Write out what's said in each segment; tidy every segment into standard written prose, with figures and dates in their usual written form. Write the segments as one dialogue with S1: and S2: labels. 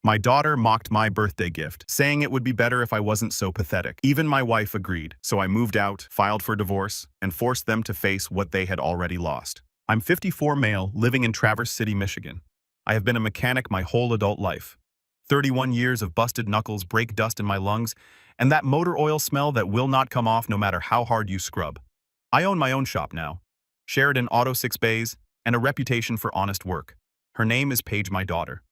S1: My daughter mocked my birthday gift, saying it would be better if I wasn't so pathetic. Even my wife agreed, so I moved out, filed for divorce, and forced them to face what they had already lost. I'm 54 male, living in Traverse City, Michigan. I have been a mechanic my whole adult life. 31 years of busted knuckles, brake dust in my lungs, and that motor oil smell that will not come off no matter how hard you scrub. I own my own shop now. Sheridan Auto 6 Bays, and a reputation for honest work. Her name is Paige, my daughter.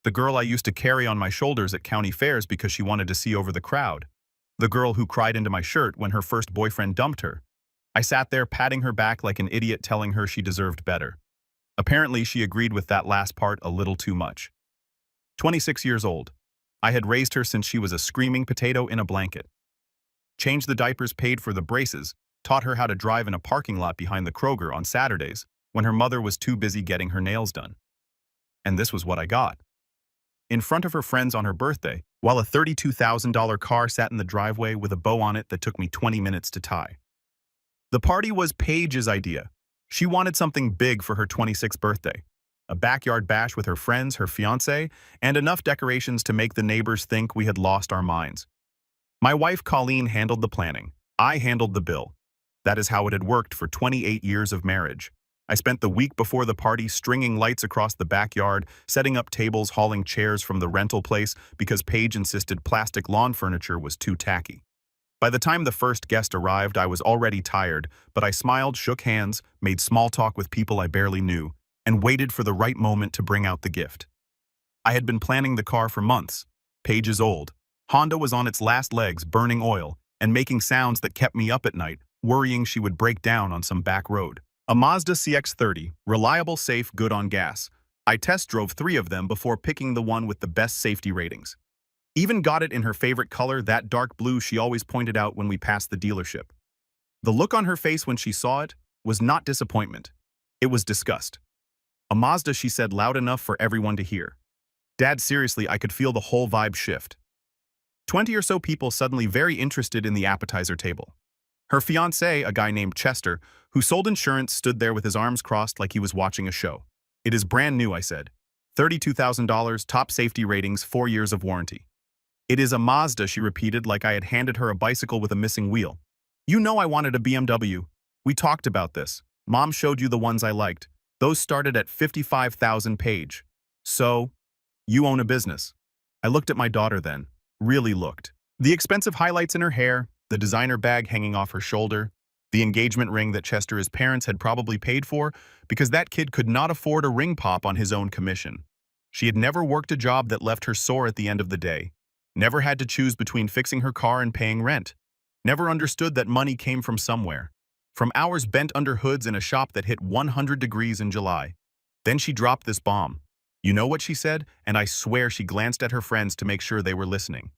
S1: The girl I used to carry on my shoulders at county fairs because she wanted to see over the crowd. The girl who cried into my shirt when her first boyfriend dumped her. I sat there patting her back like an idiot, telling her she deserved better. Apparently, she agreed with that last part a little too much. 26 years old. I had raised her since she was a screaming potato in a blanket. Changed the diapers, paid for the braces, taught her how to drive in a parking lot behind the Kroger on Saturdays when her mother was too busy getting her nails done. And this was what I got. In front of her friends on her birthday, while a $32,000 car sat in the driveway with a bow on it that took me 20 minutes to tie. The party was Paige's idea. She wanted something big for her 26th birthday. A backyard bash with her friends, her fiancé, and enough decorations to make the neighbors think we had lost our minds. My wife Colleen handled the planning. I handled the bill. That is how it had worked for 28 years of marriage. I spent the week before the party stringing lights across the backyard, setting up tables, hauling chairs from the rental place because Paige insisted plastic lawn furniture was too tacky. By the time the first guest arrived, I was already tired, but I smiled, shook hands, made small talk with people I barely knew, and waited for the right moment to bring out the gift. I had been planning the car for months. Paige is old. Honda was on its last legs, burning oil, and making sounds that kept me up at night, worrying she would break down on some back road. A Mazda CX-30, reliable, safe, good on gas. I test drove 3 of them before picking the one with the best safety ratings. Even got it in her favorite color, that dark blue she always pointed out when we passed the dealership. The look on her face when she saw it was not disappointment. It was disgust. A Mazda, she said loud enough for everyone to hear. Dad, seriously, I could feel the whole vibe shift. 20 or so people suddenly very interested in the appetizer table. Her fiancé, a guy named Chester, who sold insurance, stood there with his arms crossed like he was watching a show. It is brand new, I said. $32,000, top safety ratings, 4 years of warranty. It is a Mazda, she repeated like I had handed her a bicycle with a missing wheel. You know I wanted a BMW. We talked about this. Mom showed you the ones I liked. Those started at $55,000 Paige. So, you own a business. I looked at my daughter then. Really looked. The expensive highlights in her hair, the designer bag hanging off her shoulder, the engagement ring that Chester's parents had probably paid for because that kid could not afford a ring pop on his own commission. She had never worked a job that left her sore at the end of the day. Never had to choose between fixing her car and paying rent. Never understood that money came from somewhere. From hours bent under hoods in a shop that hit 100 degrees in July. Then she dropped this bomb. You know what she said? And I swear she glanced at her friends to make sure they were listening.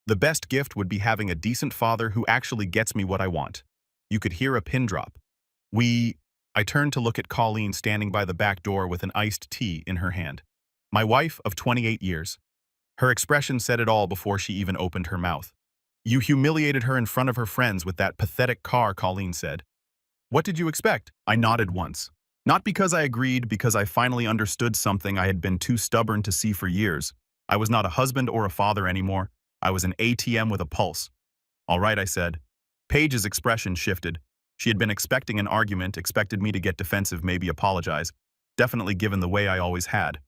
S1: The best gift would be having a decent father who actually gets me what I want. You could hear a pin drop. I turned to look at Colleen standing by the back door with an iced tea in her hand. My wife of 28 years. Her expression said it all before she even opened her mouth. You humiliated her in front of her friends with that pathetic car, Colleen said. What did you expect? I nodded once. Not because I agreed, because I finally understood something I had been too stubborn to see for years. I was not a husband or a father anymore. I was an ATM with a pulse. All right, I said. Paige's expression shifted. She had been expecting an argument, expected me to get defensive, maybe apologize. Definitely given the way I always had.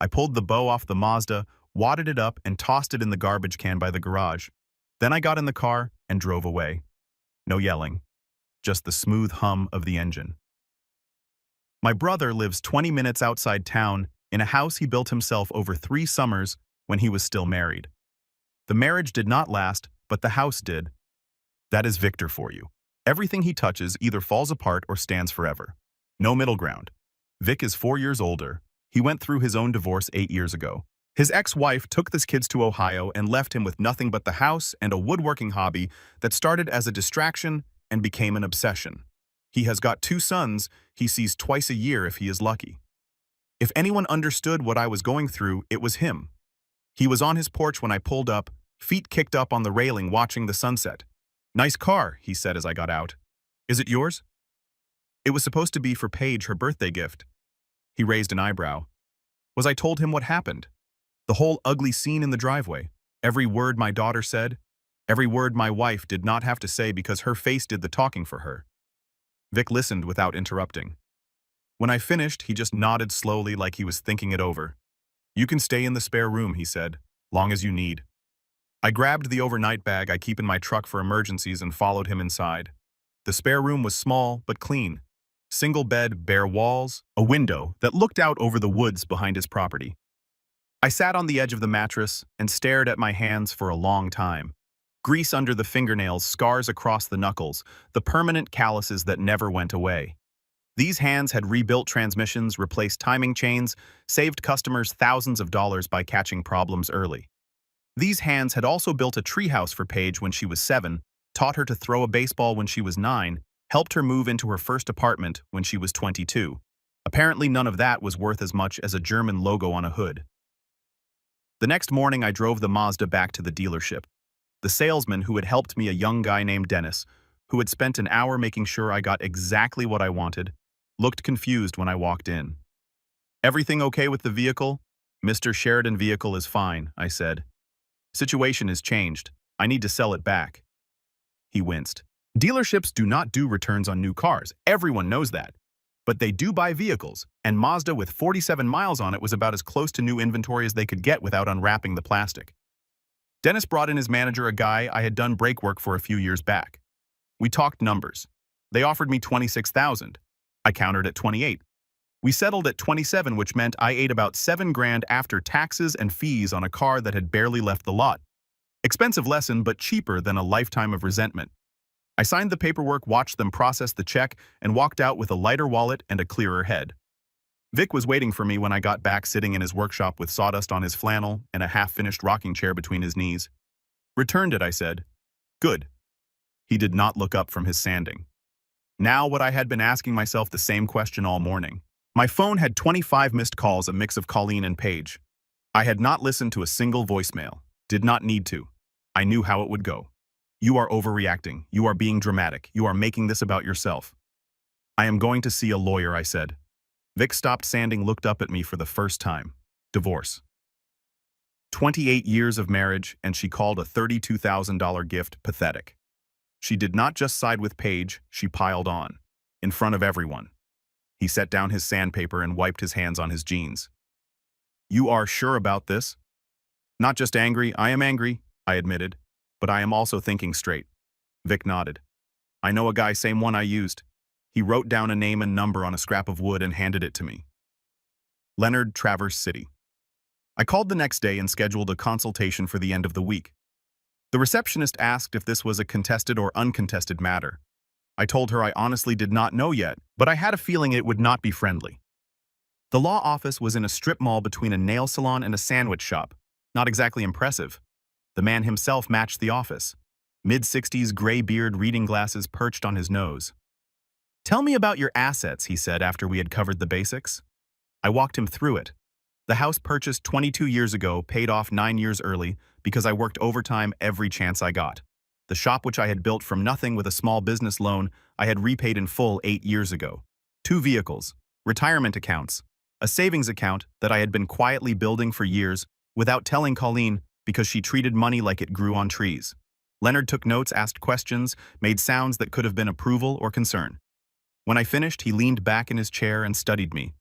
S1: I pulled the bow off the Mazda, wadded it up, and tossed it in the garbage can by the garage. Then I got in the car and drove away. No yelling. Just the smooth hum of the engine. My brother lives 20 minutes outside town in a house he built himself over 3 summers when he was still married. The marriage did not last, but the house did. That is Victor for you. Everything he touches either falls apart or stands forever. No middle ground. Vic is 4 years older. He went through his own divorce 8 years ago. His ex-wife took the kids to Ohio and left him with nothing but the house and a woodworking hobby that started as a distraction and became an obsession. He has got 2 sons he sees twice a year if he is lucky. If anyone understood what I was going through, it was him. He was on his porch when I pulled up, feet kicked up on the railing watching the sunset. Nice car, he said as I got out. Is it yours? It was supposed to be for Paige, her birthday gift. He raised an eyebrow. Was I told him what happened? The whole ugly scene in the driveway. Every word my daughter said. Every word my wife did not have to say because her face did the talking for her. Vic listened without interrupting. When I finished, he just nodded slowly like he was thinking it over. "You can stay in the spare room," he said, "long as you need." I grabbed the overnight bag I keep in my truck for emergencies and followed him inside. The spare room was small but clean. Single bed, bare walls, a window that looked out over the woods behind his property. I sat on the edge of the mattress and stared at my hands for a long time. Grease under the fingernails, scars across the knuckles, the permanent calluses that never went away. These hands had rebuilt transmissions, replaced timing chains, saved customers thousands of dollars by catching problems early. These hands had also built a treehouse for Paige when she was 7, taught her to throw a baseball when she was 9, helped her move into her first apartment when she was 22. Apparently none of that was worth as much as a German logo on a hood. The next morning I drove the Mazda back to the dealership. The salesman who had helped me, a young guy named Dennis, who had spent an hour making sure I got exactly what I wanted, looked confused when I walked in. "Everything okay with the vehicle?" "Mr. Sheridan, vehicle is fine," I said. "Situation has changed. I need to sell it back." He winced. "Dealerships do not do returns on new cars. Everyone knows that. But they do buy vehicles, and Mazda with 47 miles on it was about as close to new inventory as they could get without unwrapping the plastic." Dennis brought in his manager, a guy I had done brake work for a few years back. We talked numbers. They offered me $26,000. I countered at 28. We settled at 27, which meant I ate about $7,000 after taxes and fees on a car that had barely left the lot. Expensive lesson, but cheaper than a lifetime of resentment. I signed the paperwork, watched them process the check, and walked out with a lighter wallet and a clearer head. Vic was waiting for me when I got back, sitting in his workshop with sawdust on his flannel and a half-finished rocking chair between his knees. "Returned it," I said. "Good." He did not look up from his sanding. Now what I had been asking myself the same question all morning. My phone had 25 missed calls, a mix of Colleen and Paige. I had not listened to a single voicemail. Did not need to. I knew how it would go. "You are overreacting. You are being dramatic. You are making this about yourself." "I am going to see a lawyer," I said. Vic stopped sanding, looked up at me for the first time. Divorce. 28 years of marriage, and she called a $32,000 gift pathetic. She did not just side with Paige, she piled on. In front of everyone. He set down his sandpaper and wiped his hands on his jeans. "You are sure about this?" "Not just angry, I am angry," I admitted, "but I am also thinking straight." Vic nodded. "I know a guy, same one I used." He wrote down a name and number on a scrap of wood and handed it to me. Leonard, Traverse City. I called the next day and scheduled a consultation for the end of the week. The receptionist asked if this was a contested or uncontested matter. I told her I honestly did not know yet, but I had a feeling it would not be friendly. The law office was in a strip mall between a nail salon and a sandwich shop. Not exactly impressive. The man himself matched the office. Mid-60s, gray beard, reading glasses perched on his nose. "Tell me about your assets," he said after we had covered the basics. I walked him through it. The house purchased 22 years ago, paid off 9 years early because I worked overtime every chance I got. The shop, which I had built from nothing with a small business loan, I had repaid in full 8 years ago. 2 vehicles, retirement accounts, a savings account that I had been quietly building for years without telling Colleen because she treated money like it grew on trees. Leonard took notes, asked questions, made sounds that could have been approval or concern. When I finished, he leaned back in his chair and studied me.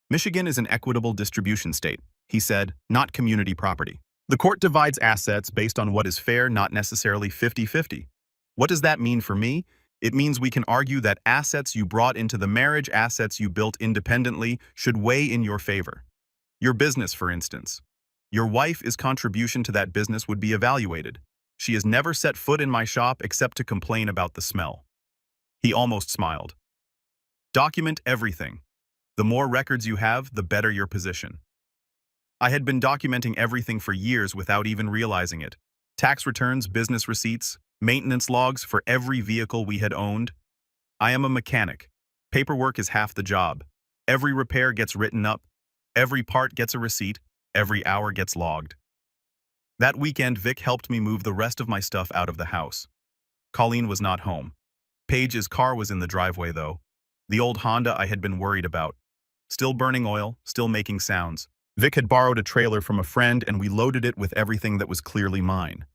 S1: "Michigan is an equitable distribution state," he said, "not community property. The court divides assets based on what is fair, not necessarily 50-50. What does that mean for me? It means we can argue that assets you brought into the marriage, assets you built independently, should weigh in your favor. Your business, for instance. Your wife's contribution to that business would be evaluated. She has never set foot in my shop except to complain about the smell." He almost smiled. "Document everything. The more records you have, the better your position." I had been documenting everything for years without even realizing it. Tax returns, business receipts, maintenance logs for every vehicle we had owned. I am a mechanic. Paperwork is half the job. Every repair gets written up. Every part gets a receipt. Every hour gets logged. That weekend, Vic helped me move the rest of my stuff out of the house. Colleen was not home. Paige's car was in the driveway, though. The old Honda I had been worried about. Still burning oil, still making sounds. Vic had borrowed a trailer from a friend and we loaded it with everything that was clearly mine.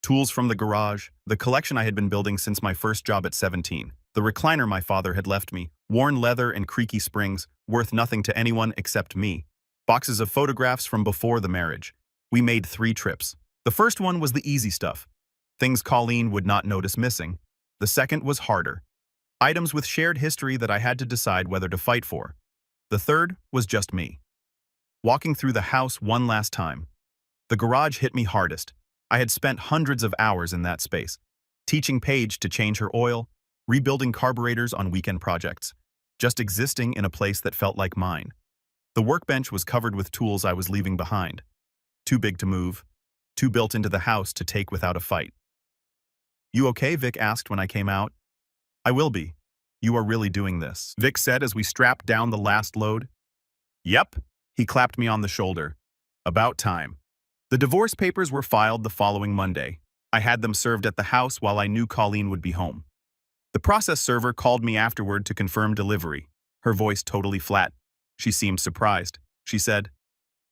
S1: Tools from the garage, the collection I had been building since my first job at 17, the recliner my father had left me, worn leather and creaky springs, worth nothing to anyone except me. Boxes of photographs from before the marriage. We made 3 trips. The first one was the easy stuff. Things Colleen would not notice missing. The second was harder. Items with shared history that I had to decide whether to fight for. The third was just me. Walking through the house one last time. The garage hit me hardest. I had spent hundreds of hours in that space, teaching Paige to change her oil, rebuilding carburetors on weekend projects, just existing in a place that felt like mine. The workbench was covered with tools I was leaving behind. Too big to move, too built into the house to take without a fight. "You okay?" Vic asked when I came out. "I will be. You are really doing this," Vic said as we strapped down the last load. "Yep." He clapped me on the shoulder. "About time." The divorce papers were filed the following Monday. I had them served at the house while I knew Colleen would be home. The process server called me afterward to confirm delivery, her voice totally flat. She seemed surprised. She said,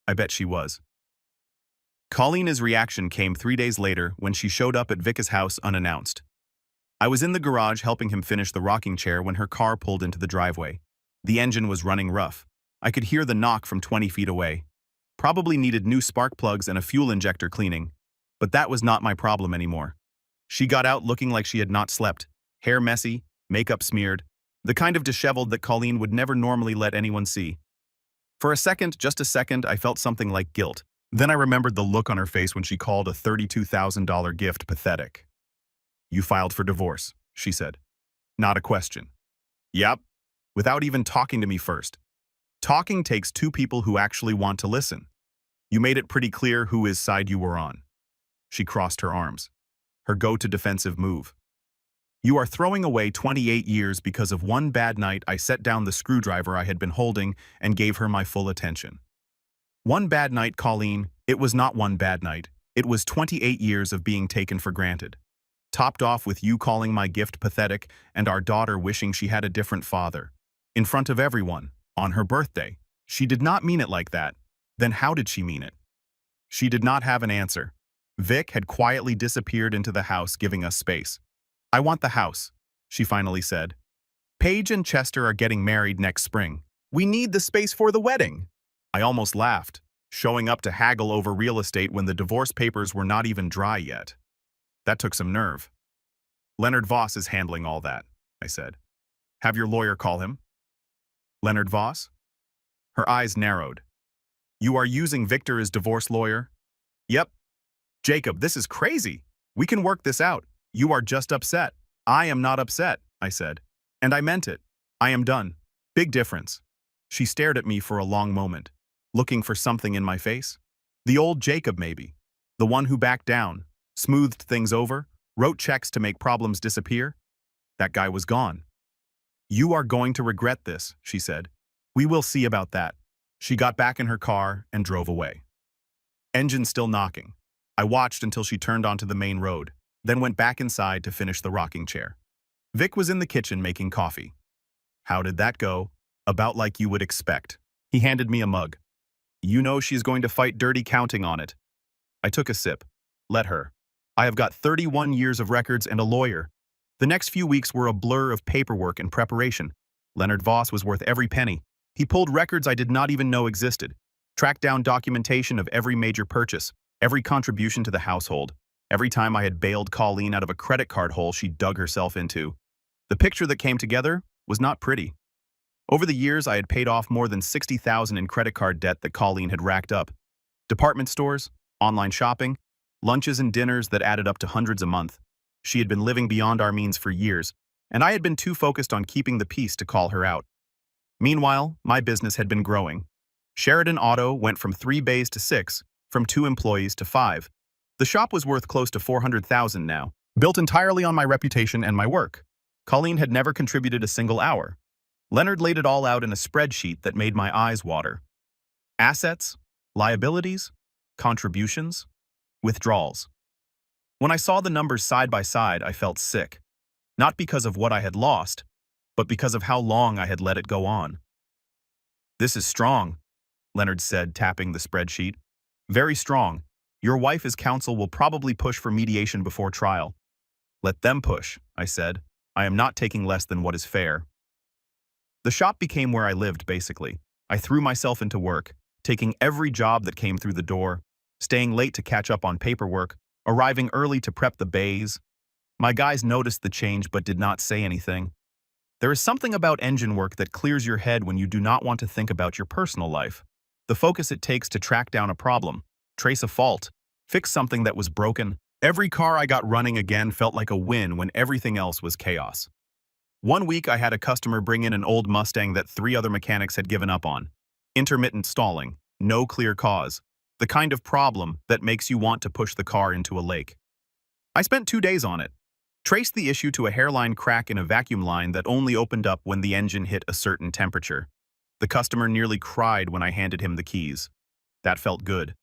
S1: "I bet she was." Colleen's reaction came 3 days later when she showed up at Vic's house unannounced. I was in the garage helping him finish the rocking chair when her car pulled into the driveway. The engine was running rough. I could hear the knock from 20 feet away. Probably needed new spark plugs and a fuel injector cleaning. But that was not my problem anymore. She got out looking like she had not slept, hair messy, makeup smeared, the kind of disheveled that Colleen would never normally let anyone see. For a second, just a second, I felt something like guilt. Then I remembered the look on her face when she called a $32,000 gift pathetic. "You filed for divorce," she said. Not a question. "Yep," without even talking to me first. Talking takes 2 people who actually want to listen. "You made it pretty clear whose side you were on." She crossed her arms. Her go-to defensive move. "You are throwing away 28 years because of one bad night I set down the screwdriver I had been holding and gave her my full attention." One bad night, Colleen. It was not one bad night. It was 28 years of being taken for granted. Topped off with you calling my gift pathetic and our daughter wishing she had a different father. In front of everyone. On her birthday. She did not mean it like that. Then how did she mean it? She did not have an answer. Vic had quietly disappeared into the house, giving us space. "I want the house," she finally said. "Paige and Chester are getting married next spring. We need the space for the wedding." I almost laughed, showing up to haggle over real estate when the divorce papers were not even dry yet. That took some nerve. "Leonard Voss is handling all that," I said. "Have your lawyer call him." "Leonard Voss?" Her eyes narrowed. "You are using Victor as divorce lawyer?" "Yep." "Jacob, this is crazy. We can work this out. You are just upset." "I am not upset," I said. And I meant it. "I am done. Big difference." She stared at me for a long moment, looking for something in my face. The old Jacob, maybe. The one who backed down, smoothed things over, wrote checks to make problems disappear. That guy was gone. "You are going to regret this," she said. "We will see about that." She got back in her car and drove away. Engine still knocking. I watched until she turned onto the main road, then went back inside to finish the rocking chair. Vic was in the kitchen making coffee. "How did that go?" "About like you would expect." He handed me a mug. "You know she's going to fight dirty counting on it." I took a sip. "Let her. I have got 31 years of records and a lawyer." The next few weeks were a blur of paperwork and preparation. Leonard Voss was worth every penny. He pulled records I did not even know existed, tracked down documentation of every major purchase, every contribution to the household. Every time I had bailed Colleen out of a credit card hole she dug herself into. The picture that came together was not pretty. Over the years, I had paid off more than $60,000 in credit card debt that Colleen had racked up. Department stores, online shopping, lunches and dinners that added up to hundreds a month. She had been living beyond our means for years, and I had been too focused on keeping the peace to call her out. Meanwhile, my business had been growing. Sheridan Auto went from 3 bays to 6, from 2 employees to 5. The shop was worth close to $400,000 now, built entirely on my reputation and my work. Colleen had never contributed a single hour. Leonard laid it all out in a spreadsheet that made my eyes water. Assets, liabilities, contributions, withdrawals. When I saw the numbers side by side, I felt sick. Not because of what I had lost, but because of how long I had let it go on. "This is strong." Leonard said, tapping the spreadsheet. Very strong. Your wife as counsel will probably push for mediation before trial. Let them push, I said. I am not taking less than what is fair. The shop became where I lived, basically. I threw myself into work, taking every job that came through the door, staying late to catch up on paperwork, arriving early to prep the bays. My guys noticed the change but did not say anything. There is something about engine work that clears your head when you do not want to think about your personal life. The focus it takes to track down a problem, trace a fault, fix something that was broken. Every car I got running again felt like a win when everything else was chaos. One week I had a customer bring in an old Mustang that 3 other mechanics had given up on. Intermittent stalling, no clear cause, the kind of problem that makes you want to push the car into a lake. I spent 2 days on it. Traced the issue to a hairline crack in a vacuum line that only opened up when the engine hit a certain temperature. The customer nearly cried when I handed him the keys. That felt good.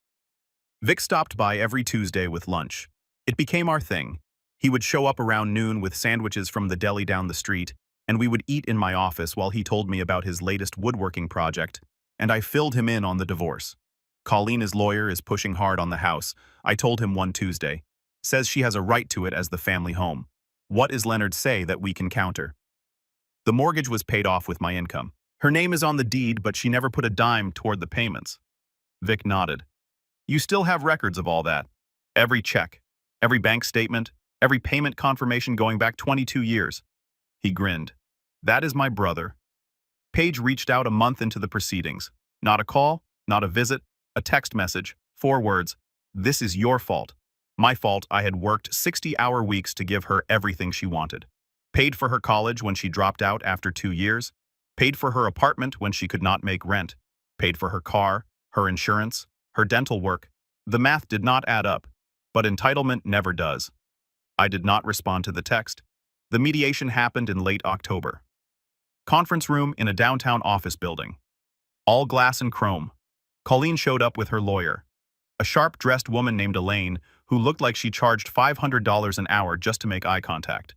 S1: Vic stopped by every Tuesday with lunch. It became our thing. He would show up around noon with sandwiches from the deli down the street, and we would eat in my office while he told me about his latest woodworking project, and I filled him in on the divorce. Colleen's lawyer is pushing hard on the house, I told him one Tuesday. Says she has a right to it as the family home. What is Leonard say that we can counter? The mortgage was paid off with my income. Her name is on the deed, but she never put a dime toward the payments. Vic nodded. You still have records of all that. Every check, every bank statement, every payment confirmation going back 22 years. He grinned. That is my brother. Paige reached out a month into the proceedings. Not a call, not a visit, a text message, 4 words. This is your fault. My fault I had worked 60-hour weeks to give her everything she wanted. Paid for her college when she dropped out after 2 years. Paid for her apartment when she could not make rent. Paid for her car, her insurance, her dental work. The math did not add up, but entitlement never does. I did not respond to the text. The mediation happened in late October. Conference room in a downtown office building. All glass and chrome. Colleen showed up with her lawyer. A sharp-dressed woman named Elaine, who looked like she charged $500 an hour just to make eye contact.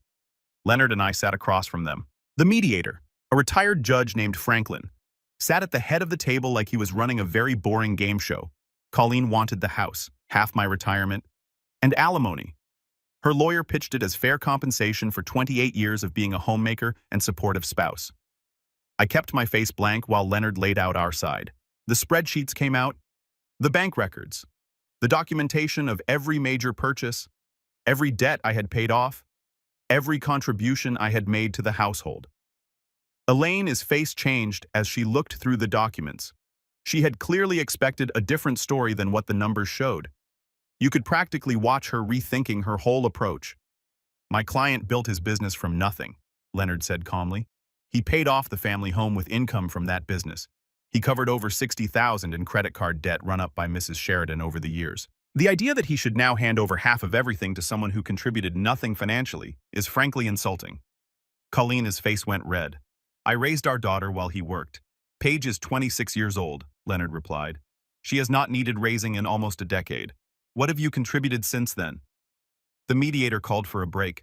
S1: Leonard and I sat across from them. The mediator, a retired judge named Franklin, sat at the head of the table like he was running a very boring game show. Colleen wanted the house, half my retirement, and alimony. Her lawyer pitched it as fair compensation for 28 years of being a homemaker and supportive spouse. I kept my face blank while Leonard laid out our side. The spreadsheets came out, the bank records, the documentation of every major purchase, every debt I had paid off, every contribution I had made to the household. Elaine's face changed as she looked through the documents. She had clearly expected a different story than what the numbers showed. You could practically watch her rethinking her whole approach. My client built his business from nothing, Leonard said calmly. He paid off the family home with income from that business. He covered over $60,000 in credit card debt run up by Mrs. Sheridan over the years. The idea that he should now hand over half of everything to someone who contributed nothing financially is frankly insulting. Colleen's face went red. I raised our daughter while he worked. Paige is 26 years old, Leonard replied. She has not needed raising in almost a decade. What have you contributed since then? The mediator called for a break.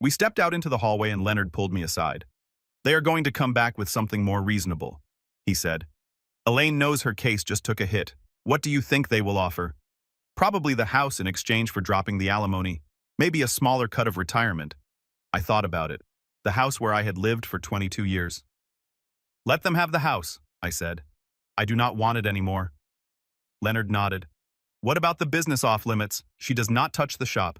S1: We stepped out into the hallway and Leonard pulled me aside. They are going to come back with something more reasonable, he said. Elaine knows her case just took a hit. What do you think they will offer? Probably the house in exchange for dropping the alimony. Maybe a smaller cut of retirement. I thought about it. The house where I had lived for 22 years. Let them have the house, I said. I do not want it anymore. Leonard nodded. What about the business off-limits? She does not touch the shop.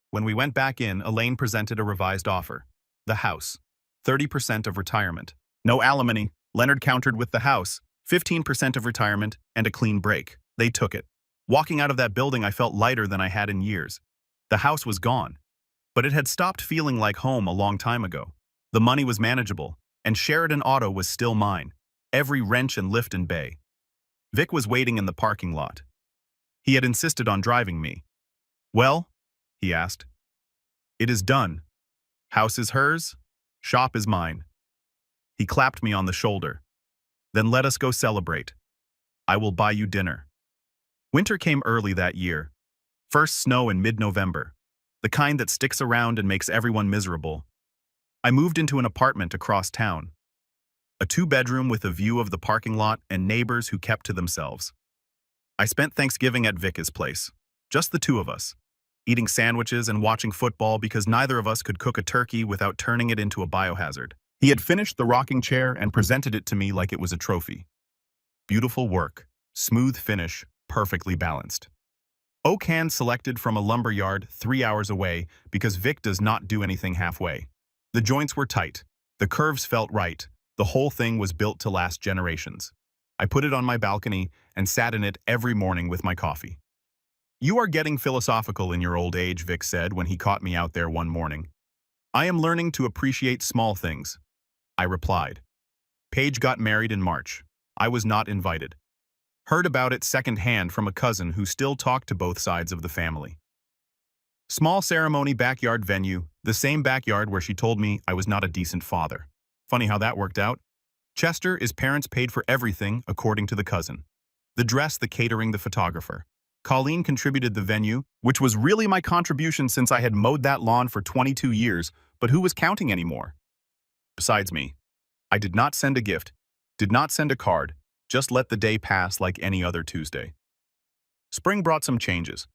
S1: When we went back in, Elaine presented a revised offer. The house. 30% of retirement. No alimony. Leonard countered with the house. 15% of retirement and a clean break. They took it. Walking out of that building, I felt lighter than I had in years. The house was gone. But it had stopped feeling like home a long time ago. The money was manageable, and Sheridan Auto was still mine. Every wrench and lift and bay. Vic was waiting in the parking lot. He had insisted on driving me. Well, he asked. It is done. House is hers, shop is mine. He clapped me on the shoulder. Then let us go celebrate. I will buy you dinner. Winter came early that year. First snow in mid-November. The kind that sticks around and makes everyone miserable. I moved into an apartment across town. A two-bedroom with a view of the parking lot and neighbors who kept to themselves. I spent Thanksgiving at Vic's place. Just the two of us. Eating sandwiches and watching football because neither of us could cook a turkey without turning it into a biohazard. He had finished the rocking chair and presented it to me like it was a trophy. Beautiful work. Smooth finish. Perfectly balanced. Oak hand selected from a lumber yard 3 hours away because Vic does not do anything halfway. The joints were tight. The curves felt right. The whole thing was built to last generations. I put it on my balcony and sat in it every morning with my coffee. "You are getting philosophical in your old age," Vic said when he caught me out there one morning. "I am learning to appreciate small things," I replied. Paige got married in March. I was not invited. Heard about it secondhand from a cousin who still talked to both sides of the family. Small ceremony, backyard venue, the same backyard where she told me I was not a decent father. Funny how that worked out. Chester is parents paid for everything, according to the cousin. The dress, the catering, the photographer. Colleen contributed the venue, which was really my contribution since I had mowed that lawn for 22 years, but who was counting anymore? Besides me. I did not send a gift, did not send a card, just let the day pass like any other Tuesday. Spring brought some changes.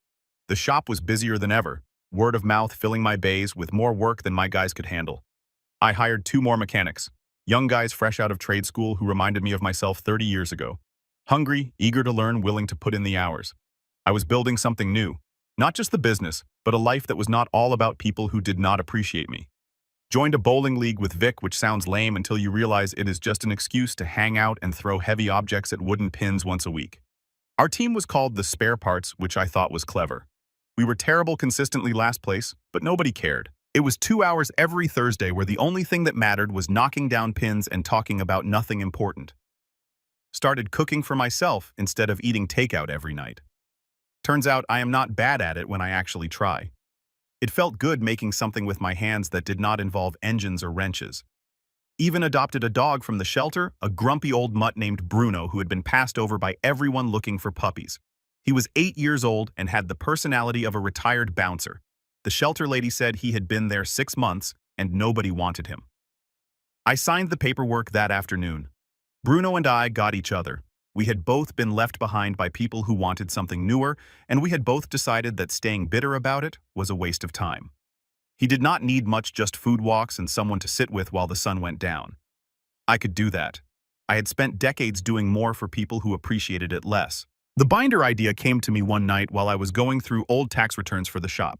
S1: The shop was busier than ever, word of mouth filling my bays with more work than my guys could handle. I hired 2 more mechanics, young guys fresh out of trade school who reminded me of myself 30 years ago. Hungry, eager to learn, willing to put in the hours. I was building something new, not just the business, but a life that was not all about people who did not appreciate me. Joined a bowling league with Vic, which sounds lame until you realize it is just an excuse to hang out and throw heavy objects at wooden pins once a week. Our team was called the Spare Parts, which I thought was clever. We were terrible consistently last place, but nobody cared. It was 2 hours every Thursday where the only thing that mattered was knocking down pins and talking about nothing important. Started cooking for myself instead of eating takeout every night. Turns out I am not bad at it when I actually try. It felt good making something with my hands that did not involve engines or wrenches. Even adopted a dog from the shelter, a grumpy old mutt named Bruno who had been passed over by everyone looking for puppies. He was 8 years old and had the personality of a retired bouncer. The shelter lady said he had been there 6 months and nobody wanted him. I signed the paperwork that afternoon. Bruno and I got each other. We had both been left behind by people who wanted something newer, and we had both decided that staying bitter about it was a waste of time. He did not need much, just food walks and someone to sit with while the sun went down. I could do that. I had spent decades doing more for people who appreciated it less. The binder idea came to me one night while I was going through old tax returns for the shop.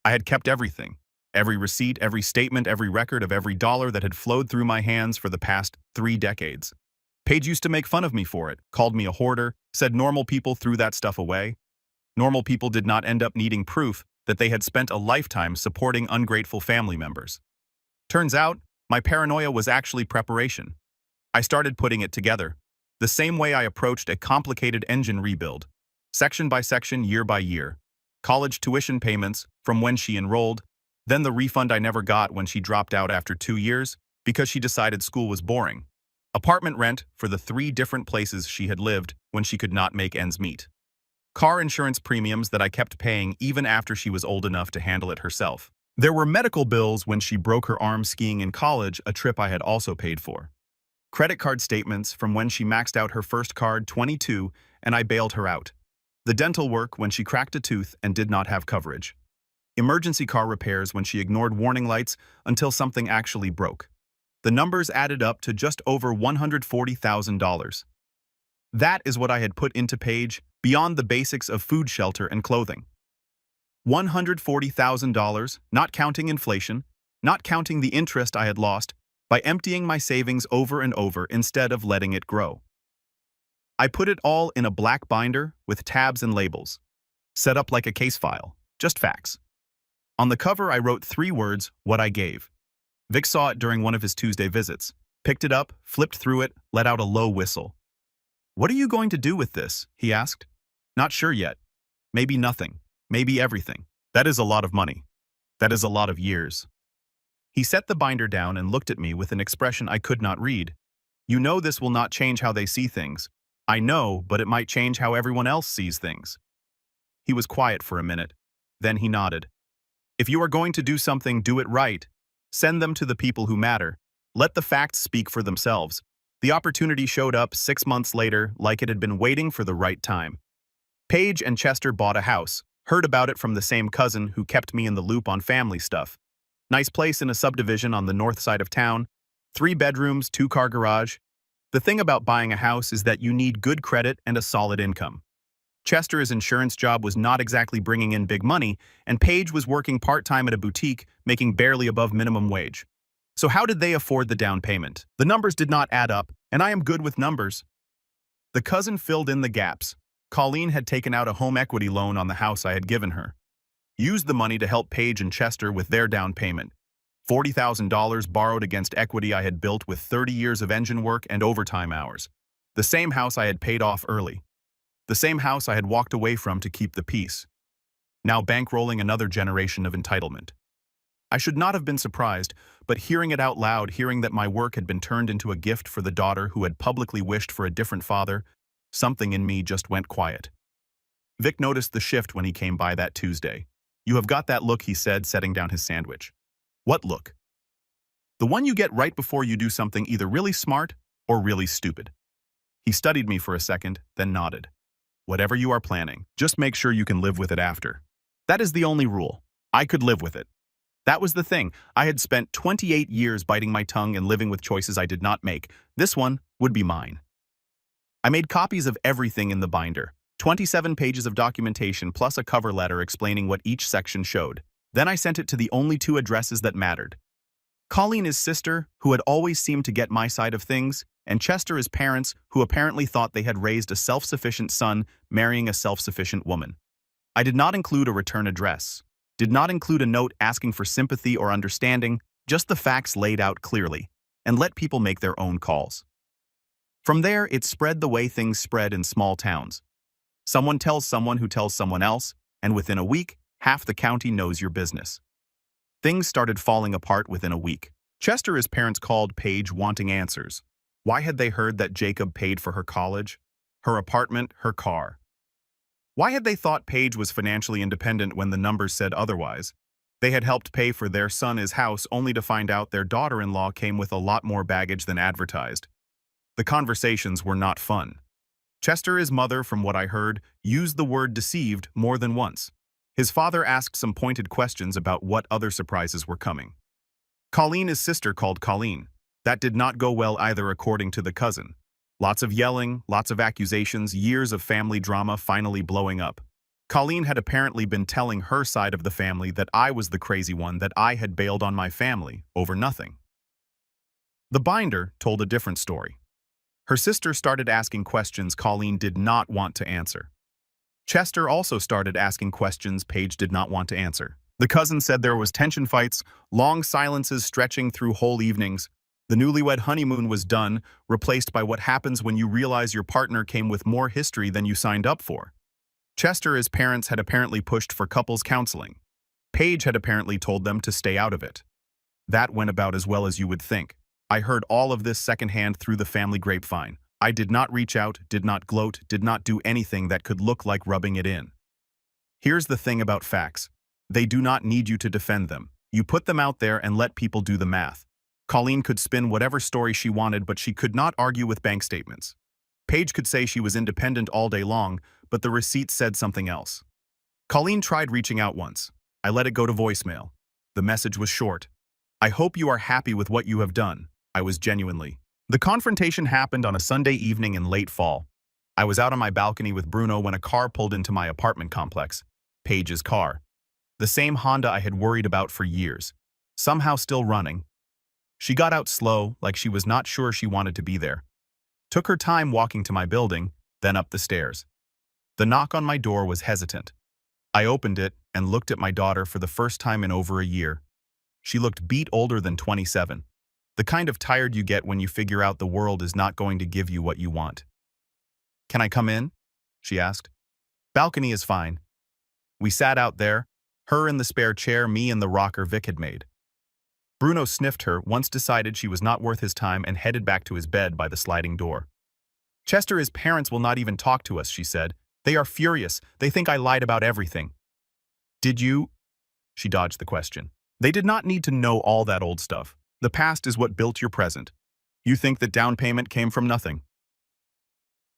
S1: I had kept everything. Every receipt, every statement, every record of every dollar that had flowed through my hands for the past 3 decades. Paige used to make fun of me for it, called me a hoarder, said normal people threw that stuff away. Normal people did not end up needing proof that they had spent a lifetime supporting ungrateful family members. Turns out, my paranoia was actually preparation. I started putting it together, the same way I approached a complicated engine rebuild, section by section, year by year. College tuition payments from when she enrolled, then the refund I never got when she dropped out after 2 years because she decided school was boring. Apartment rent for the 3 different places she had lived when she could not make ends meet. Car insurance premiums that I kept paying even after she was old enough to handle it herself. There were medical bills when she broke her arm skiing in college, a trip I had also paid for. Credit card statements from when she maxed out her first card, 22, and I bailed her out. The dental work when she cracked a tooth and did not have coverage. Emergency car repairs when she ignored warning lights until something actually broke. The numbers added up to just over $140,000. That is what I had put into Paige beyond the basics of food, shelter, and clothing. $140,000, not counting inflation, not counting the interest I had lost by emptying my savings over and over instead of letting it grow. I put it all in a black binder with tabs and labels, set up like a case file, just facts. On the cover, I wrote 3 words, what I gave. Vic saw it during one of his Tuesday visits, picked it up, flipped through it, let out a low whistle. "What are you going to do with this?" he asked. "Not sure yet. Maybe nothing. Maybe everything." "That is a lot of money. That is a lot of years." He set the binder down and looked at me with an expression I could not read. "You know this will not change how they see things." "I know, but it might change how everyone else sees things." He was quiet for a minute. Then he nodded. "If you are going to do something, do it right. Send them to the people who matter. Let the facts speak for themselves. The opportunity showed up 6 months later like it had been waiting for the right time. Paige and Chester bought a house, heard about it from the same cousin who kept me in the loop on family stuff. Nice place in a subdivision on the north side of town. 3 bedrooms, 2-car garage. The thing about buying a house is that you need good credit and a solid income. Chester's insurance job was not exactly bringing in big money, and Paige was working part-time at a boutique, making barely above minimum wage. So how did they afford the down payment? The numbers did not add up, and I am good with numbers. The cousin filled in the gaps. Colleen had taken out a home equity loan on the house I had given her. Used the money to help Paige and Chester with their down payment. $40,000 borrowed against equity I had built with 30 years of engine work and overtime hours. The same house I had paid off early. The same house I had walked away from to keep the peace. Now bankrolling another generation of entitlement. I should not have been surprised, but hearing it out loud, hearing that my work had been turned into a gift for the daughter who had publicly wished for a different father, something in me just went quiet. Vic noticed the shift when he came by that Tuesday. "You have got that look," he said, setting down his sandwich. "What look?" "The one you get right before you do something either really smart or really stupid." He studied me for a second, then nodded. "Whatever you are planning, just make sure you can live with it after. That is the only rule. I could live with it." That was the thing. I had spent 28 years biting my tongue and living with choices I did not make. This one would be mine. I made copies of everything in the binder. 27 pages of documentation plus a cover letter explaining what each section showed. Then I sent it to the only 2 addresses that mattered. Colleen's sister, who had always seemed to get my side of things, and Chester's parents, who apparently thought they had raised a self-sufficient son marrying a self-sufficient woman. I did not include a return address. Did not include a note asking for sympathy or understanding, just the facts laid out clearly, and let people make their own calls. From there, it spread the way things spread in small towns. Someone tells someone who tells someone else, and within a week, half the county knows your business. Things started falling apart within a week. Chester's parents called Paige wanting answers. Why had they heard that Jacob paid for her college, her apartment, her car? Why had they thought Paige was financially independent when the numbers said otherwise? They had helped pay for their son's house only to find out their daughter-in-law came with a lot more baggage than advertised. The conversations were not fun. Chester's mother, from what I heard, used the word deceived more than once. His father asked some pointed questions about what other surprises were coming. Colleen's sister called Colleen. That did not go well either, according to the cousin. Lots of yelling, lots of accusations, years of family drama finally blowing up. Colleen had apparently been telling her side of the family that I was the crazy one, that I had bailed on my family over nothing. The binder told a different story. Her sister started asking questions Colleen did not want to answer. Chester also started asking questions Paige did not want to answer. The cousin said there was tension fights, long silences stretching through whole evenings. The newlywed honeymoon was done, replaced by what happens when you realize your partner came with more history than you signed up for. Chester's parents had apparently pushed for couples counseling. Paige had apparently told them to stay out of it. That went about as well as you would think. I heard all of this secondhand through the family grapevine. I did not reach out, did not gloat, did not do anything that could look like rubbing it in. Here's the thing about facts. They do not need you to defend them. You put them out there and let people do the math. Colleen could spin whatever story she wanted, but she could not argue with bank statements. Paige could say she was independent all day long, but the receipts said something else. Colleen tried reaching out once. I let it go to voicemail. The message was short. "I hope you are happy with what you have done." I was genuinely. The confrontation happened on a Sunday evening in late fall. I was out on my balcony with Bruno when a car pulled into my apartment complex. Paige's car. The same Honda I had worried about for years. Somehow still running. She got out slow, like she was not sure she wanted to be there. Took her time walking to my building, then up the stairs. The knock on my door was hesitant. I opened it and looked at my daughter for the first time in over a year. She looked beat older than 27. The kind of tired you get when you figure out the world is not going to give you what you want. "Can I come in?" she asked. "Balcony is fine." We sat out there, her in the spare chair, me in the rocker Vic had made. Bruno sniffed her, once decided she was not worth his time, and headed back to his bed by the sliding door. "Chester's parents will not even talk to us," she said. "They are furious. They think I lied about everything." "Did you?" She dodged the question. They did not need to know all that old stuff. The past is what built your present. You think that down payment came from nothing.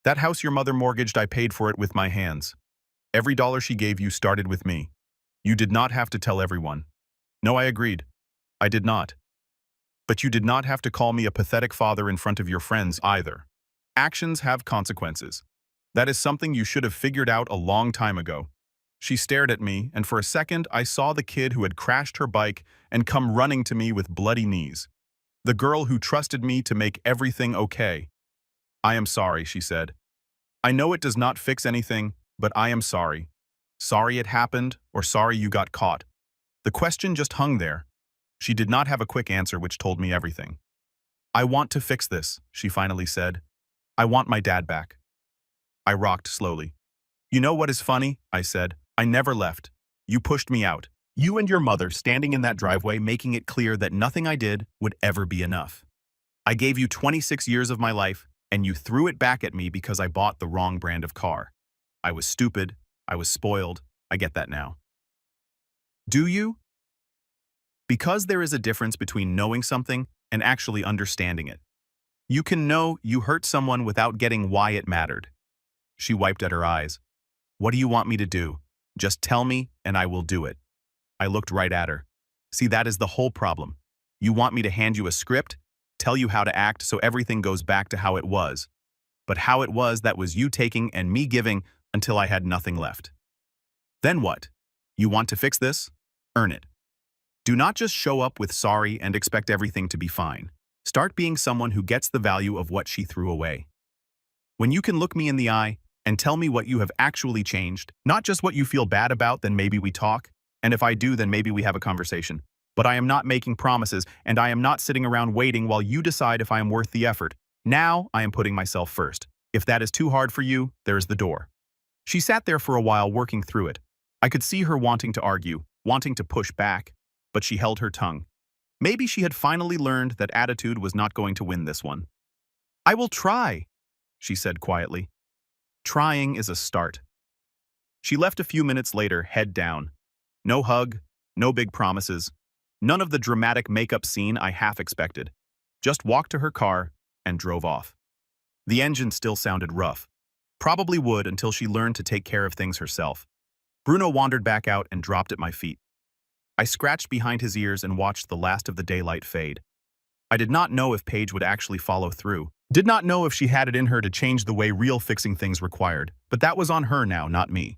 S1: That house your mother mortgaged, I paid for it with my hands. Every dollar she gave you started with me. You did not have to tell everyone. No, I agreed. I did not. But you did not have to call me a pathetic father in front of your friends either. Actions have consequences. That is something you should have figured out a long time ago. She stared at me, and for a second I saw the kid who had crashed her bike and come running to me with bloody knees. The girl who trusted me to make everything okay. I am sorry, she said. I know it does not fix anything, but I am sorry. Sorry it happened, or sorry you got caught. The question just hung there. She did not have a quick answer which told me everything. I want to fix this, she finally said. I want my dad back. I rocked slowly. You know what is funny? I said. I never left. You pushed me out. You and your mother standing in that driveway making it clear that nothing I did would ever be enough. I gave you 26 years of my life, and you threw it back at me because I bought the wrong brand of car. I was stupid. I was spoiled. I get that now. Do you? Because there is a difference between knowing something and actually understanding it. You can know you hurt someone without getting why it mattered. She wiped at her eyes. What do you want me to do? Just tell me and I will do it. I looked right at her. See, that is the whole problem. You want me to hand you a script, tell you how to act so everything goes back to how it was. But how it was, that was you taking and me giving until I had nothing left. Then what? You want to fix this? Earn it. Do not just show up with sorry and expect everything to be fine. Start being someone who gets the value of what she threw away. When you can look me in the eye and tell me what you have actually changed, not just what you feel bad about, then maybe we talk. And if I do, then maybe we have a conversation. But I am not making promises, and I am not sitting around waiting while you decide if I am worth the effort. Now I am putting myself first. If that is too hard for you, there is the door. She sat there for a while working through it. I could see her wanting to argue, wanting to push back, but she held her tongue. Maybe she had finally learned that attitude was not going to win this one. I will try, she said quietly. Trying is a start. She left a few minutes later, head down. No hug, no big promises, none of the dramatic makeup scene I half expected. Just walked to her car and drove off. The engine still sounded rough. Probably would until she learned to take care of things herself. Bruno wandered back out and dropped at my feet. I scratched behind his ears and watched the last of the daylight fade. I did not know if Paige would actually follow through. Did not know if she had it in her to change the way real fixing things required, but that was on her now, not me.